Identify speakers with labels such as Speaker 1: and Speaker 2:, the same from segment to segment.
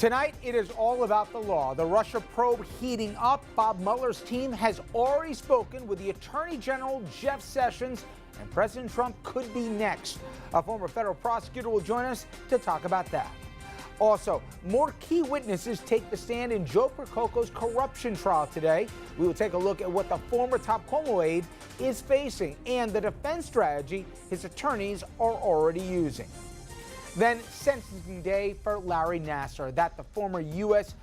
Speaker 1: Tonight, it is all about the law. The Russia probe heating up. Bob Mueller's team has already spoken with the Attorney General, Jeff Sessions, and President Trump could be next. A former federal prosecutor will join us to talk about that. Also, more key witnesses take the stand in Joe Percoco's corruption trial today. We will take a look at what the former top Cuomo aide is facing and the defense strategy his attorneys are already using. Then sentencing day for Larry Nassar, that the former U.S.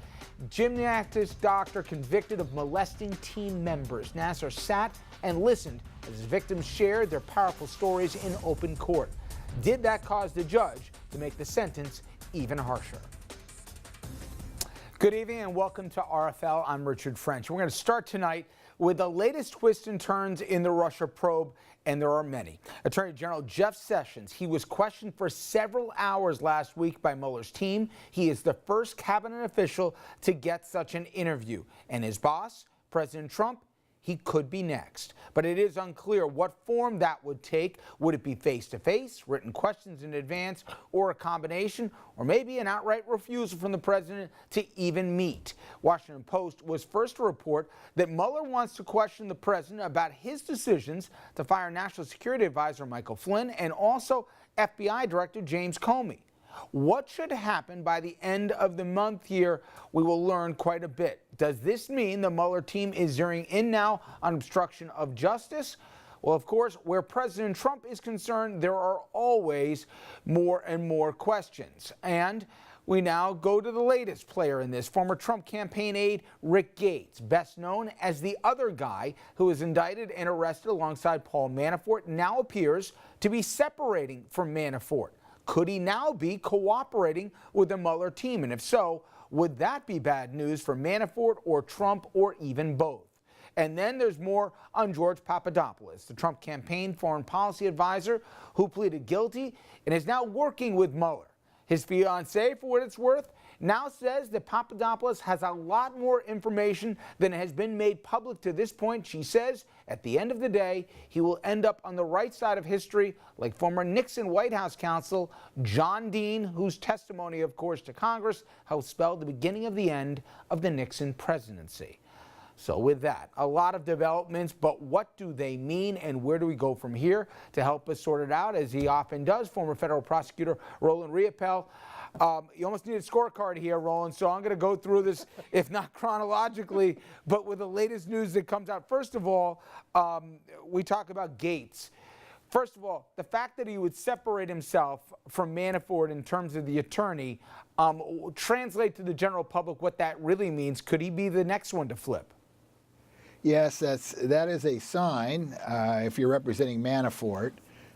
Speaker 1: gymnastics doctor convicted of molesting team members. Nassar sat and listened as his victims shared their powerful stories in open court. Did that cause the judge to make the sentence even harsher? Good evening and welcome to RFL. I'm Richard French. We're going to start tonight with the latest twists and turns in the Russia probe, and there are many. Attorney General Jeff Sessions, he was questioned for several hours last week by Mueller's team. He is the first cabinet official to get such an interview. And his boss, President Trump, he could be next. But it is unclear what form that would take. Would it be face-to-face, written questions in advance, or a combination, or maybe an outright refusal from the president to even meet? Washington Post was first to report that Mueller wants to question the president about his decisions to fire National Security Advisor Michael Flynn and also FBI Director James Comey. What should happen by the end of the month here? We will learn quite a bit. Does this mean the Mueller team is zeroing in now on obstruction of justice? Well, of course, where President Trump is concerned, there are always more and more questions. And we now go to the latest player in this, former Trump campaign aide Rick Gates, best known as the other guy who was indicted and arrested alongside Paul Manafort, now appears to be separating from Manafort. Could he now be cooperating with the Mueller team? And if so, would that be bad news for Manafort or Trump or even both? And then there's more on George Papadopoulos, the Trump campaign foreign policy advisor who pleaded guilty and is now working with Mueller. His fiancée, for what it's worth, now says that Papadopoulos has a lot more information than has been made public to this point. She says at the end of the day, he will end up on the right side of history like former Nixon White House counsel John Dean, whose testimony, of course, to Congress helped spell the beginning of the end of the Nixon presidency. So with that, a lot of developments, but what do they mean and where do we go from here? To help us sort it out, as he often does, former federal prosecutor Roland Riopelle. You almost need a scorecard here, Roland, so I'm going to go through this, if not chronologically, but with the latest news that comes out. First of all, we talk about Gates. First of all, the fact that he would separate himself from Manafort in terms of the attorney, translate to the general public what that really means. Could he be the next one to flip?
Speaker 2: Yes, that is a sign, if you're representing Manafort,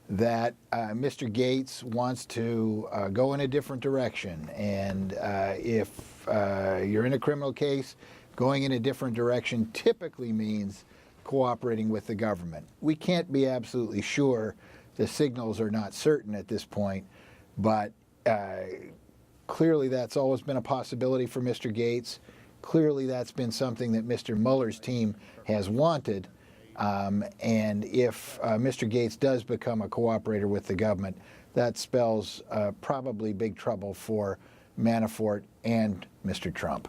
Speaker 2: that Mr. Gates wants to go in a different direction. And if you're in a criminal case, going in a different direction typically means cooperating with the government. We can't be absolutely sure. The signals are not certain at this point, but clearly that's always been a possibility for Mr. Gates. Clearly that's been something that Mr. Mueller's team has wanted. And if Mr. Gates does become a cooperator with the government, that spells probably big trouble for Manafort and Mr. Trump.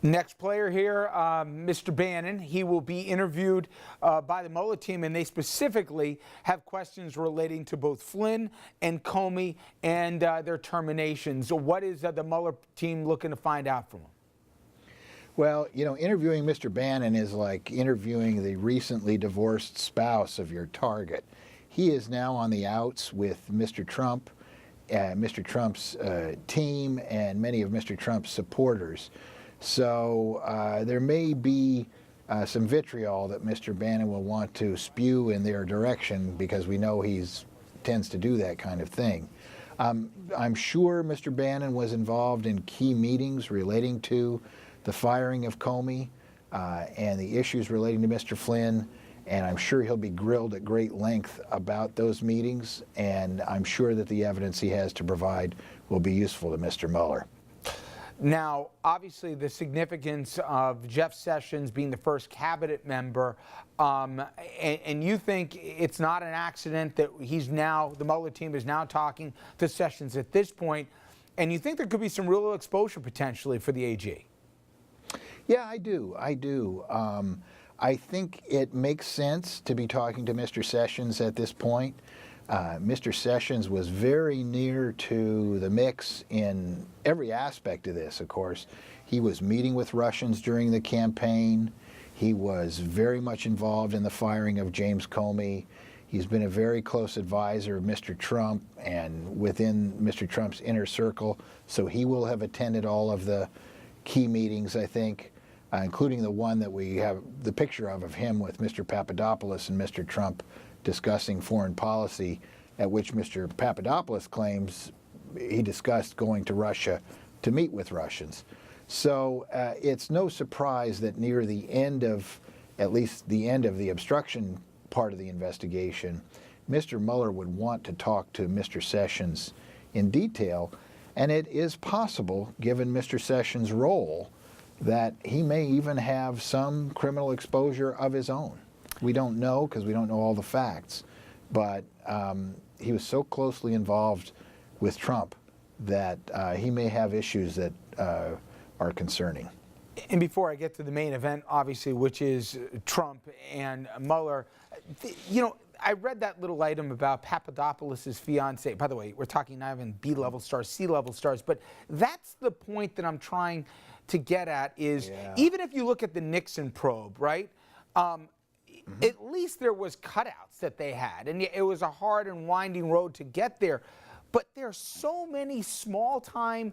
Speaker 1: Next player here, Mr. Bannon. He will be interviewed by the Mueller team, and they specifically have questions relating to both Flynn and Comey and their terminations. So what is the Mueller team looking to find out from him?
Speaker 2: Well, you know, interviewing Mr. Bannon is like interviewing the recently divorced spouse of your target. He is now on the outs with Mr. Trump, Mr. Trump's team, and many of Mr. Trump's supporters. So there may be some vitriol that Mr. Bannon will want to spew in their direction because we know he tends to do that kind of thing. I'm sure Mr. Bannon was involved in key meetings relating to the firing of Comey and the issues relating to Mr. Flynn, and I'm sure he'll be grilled at great length about those meetings, and I'm sure that the evidence he has to provide will be useful to Mr. Mueller.
Speaker 1: Now, obviously, the significance of Jeff Sessions being the first cabinet member, and you think it's not an accident that the Mueller team is now talking to Sessions at this point. and you think there could be some real exposure potentially for the AG.
Speaker 2: Yeah, I do. I think it makes sense to be talking to Mr. Sessions at this point. Mr. Sessions was very near to the mix in every aspect of this, of course. He was meeting with Russians during the campaign. He was very much involved in the firing of James Comey. He's been a very close advisor of Mr. Trump and within Mr. Trump's inner circle, so he will have attended all of the key meetings, I think, including the one that we have the picture of him with Mr. Papadopoulos and Mr. Trump discussing foreign policy, at which Mr. Papadopoulos claims he discussed going to Russia to meet with Russians. So it's no surprise that near the end of, at least the end of the obstruction part of the investigation, Mr. Mueller would want to talk to Mr. Sessions in detail, and it is possible, given Mr. Sessions' role, that he may even have some criminal exposure of his own. We don't know because we don't know all the facts, but he was so closely involved with Trump that he may have issues that are concerning.
Speaker 1: And before I get to the main event, obviously, which is Trump and Mueller, you know, I read that little item about Papadopoulos' fiance. By the way, we're talking not even B-level stars, C-level stars, but that's the point that I'm trying to get at is even if you look at the Nixon probe, right, at least there was cutouts that they had, and it was a hard and winding road to get there. But there's so many small-time,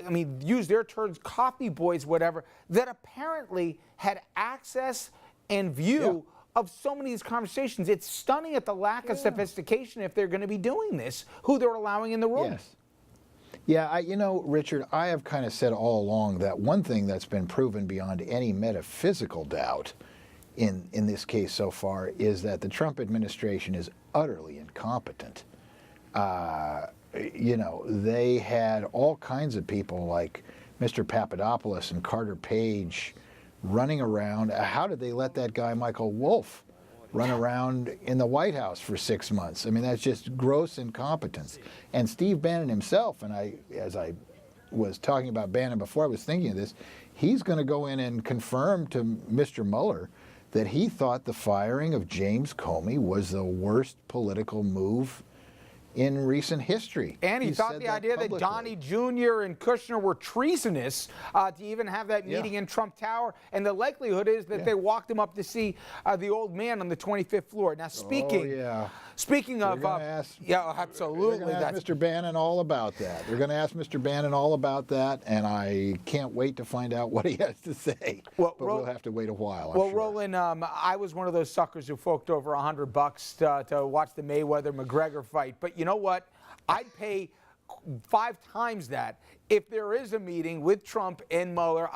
Speaker 1: I mean, use their terms, coffee boys, whatever, that apparently had access and view of so many of these conversations. It's stunning at the lack of sophistication if they're going to be doing this, who they're allowing in the room.
Speaker 2: Yes. Yeah, you know, Richard, I have kind of said all along that one thing that's been proven beyond any metaphysical doubt in this case so far is that the Trump administration is utterly incompetent. You know, they had all kinds of people like Mr. Papadopoulos and Carter Page running around. How did they let that guy, Michael Wolff, run around in the White House for 6 months? I mean, that's just gross incompetence. And Steve Bannon himself, and as I was talking about Bannon before, I was thinking of this, he's going to go in and confirm to Mr. Mueller that he thought the firing of James Comey was the worst political move in recent history.
Speaker 1: And he thought the idea that Donnie Jr. and Kushner were treasonous to even have that meeting in Trump Tower. And the likelihood is that they walked him up to see the old man on the 25th floor. Now, speaking of, absolutely.
Speaker 2: They're going to ask Mr. Bannon all about that. They're going to ask Mr. Bannon all about that, and I can't wait to find out what he has to say. Well, but we'll have to wait a while, I'm sure.
Speaker 1: Roland, I was one of those suckers who forked over $100 to watch the Mayweather-McGregor fight. But you know what? I'd pay 5 times that if there is a meeting with Trump and Mueller.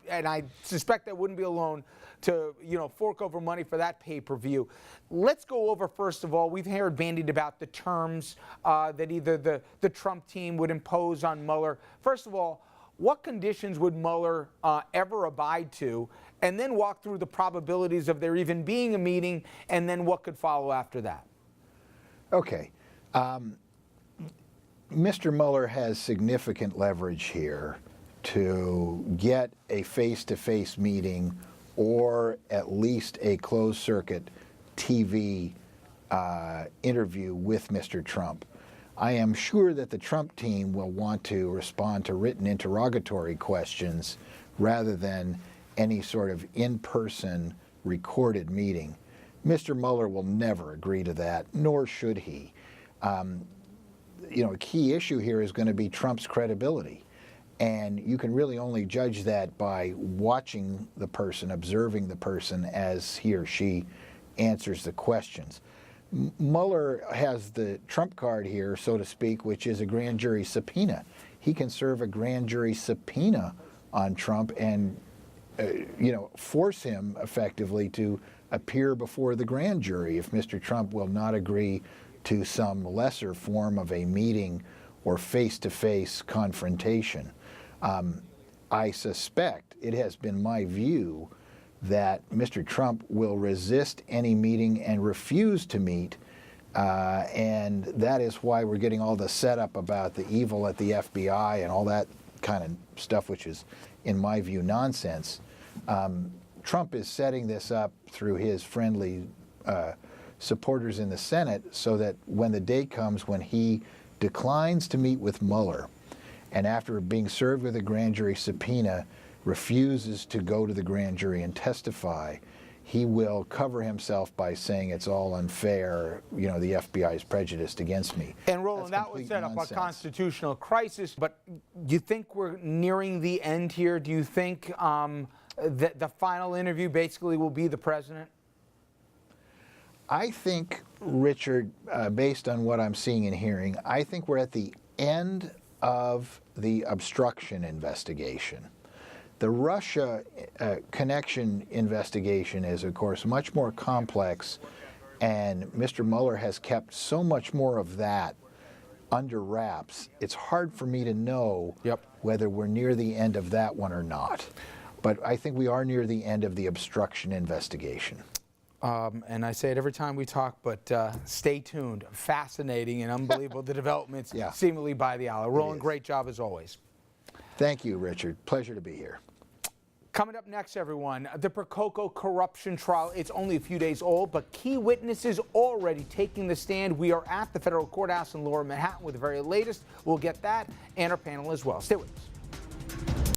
Speaker 1: And I suspect I wouldn't be alone to fork over money for that pay-per-view. Let's go over, first of all, we've heard bandied about the terms that either the Trump team would impose on Mueller. First of all, what conditions would Mueller ever abide to? And then walk through the probabilities of there even being a meeting, and then what could follow after that.
Speaker 2: Okay. Mr. Mueller has significant leverage here to get a face-to-face meeting or at least a closed-circuit TV interview with Mr. Trump. I am sure that the Trump team will want to respond to written interrogatory questions rather than any sort of in-person recorded meeting. Mr. Mueller will never agree to that, nor should he. A key issue here is going to be Trump's credibility. And you can really only judge that by watching the person, observing the person as he or she answers the questions. Mueller has the Trump card here, so to speak, which is a grand jury subpoena. He can serve a grand jury subpoena on Trump and, force him effectively to appear before the grand jury if Mr. Trump will not agree to some lesser form of a meeting or face-to-face confrontation. I suspect it has been my view that Mr. Trump will resist any meeting and refuse to meet And that is why we're getting all the setup about the evil at the FBI and all that kind of stuff, which is, in my view, nonsense. Trump is setting this up through his friendly supporters in the Senate so that when the day comes when he declines to meet with Mueller, and after being served with a grand jury subpoena, refuses to go to the grand jury and testify, he will cover himself by saying it's all unfair, you know, the FBI is prejudiced against me.
Speaker 1: And Roland, that would set up a constitutional crisis, but do you think we're nearing the end here? Do you think that the final interview basically will be the president?
Speaker 2: I think, Richard, based on what I'm seeing and hearing, I think we're at the end of the obstruction investigation. The Russia connection investigation is, of course, much more complex, and Mr. Mueller has kept so much more of that under wraps. It's hard for me to know whether we're near the end of that one or not. But I think we are near the end of the obstruction investigation.
Speaker 1: And I say it every time we talk, but stay tuned. Fascinating and unbelievable the developments seemingly by the hour. Roland, great job as always.
Speaker 2: Thank you, Richard. Pleasure to be here.
Speaker 1: Coming up next, everyone, the Prococo corruption trial. It's only a few days old, but key witnesses already taking the stand. We are at the federal courthouse in Lower Manhattan with the very latest. We'll get that and our panel as well. Stay with us.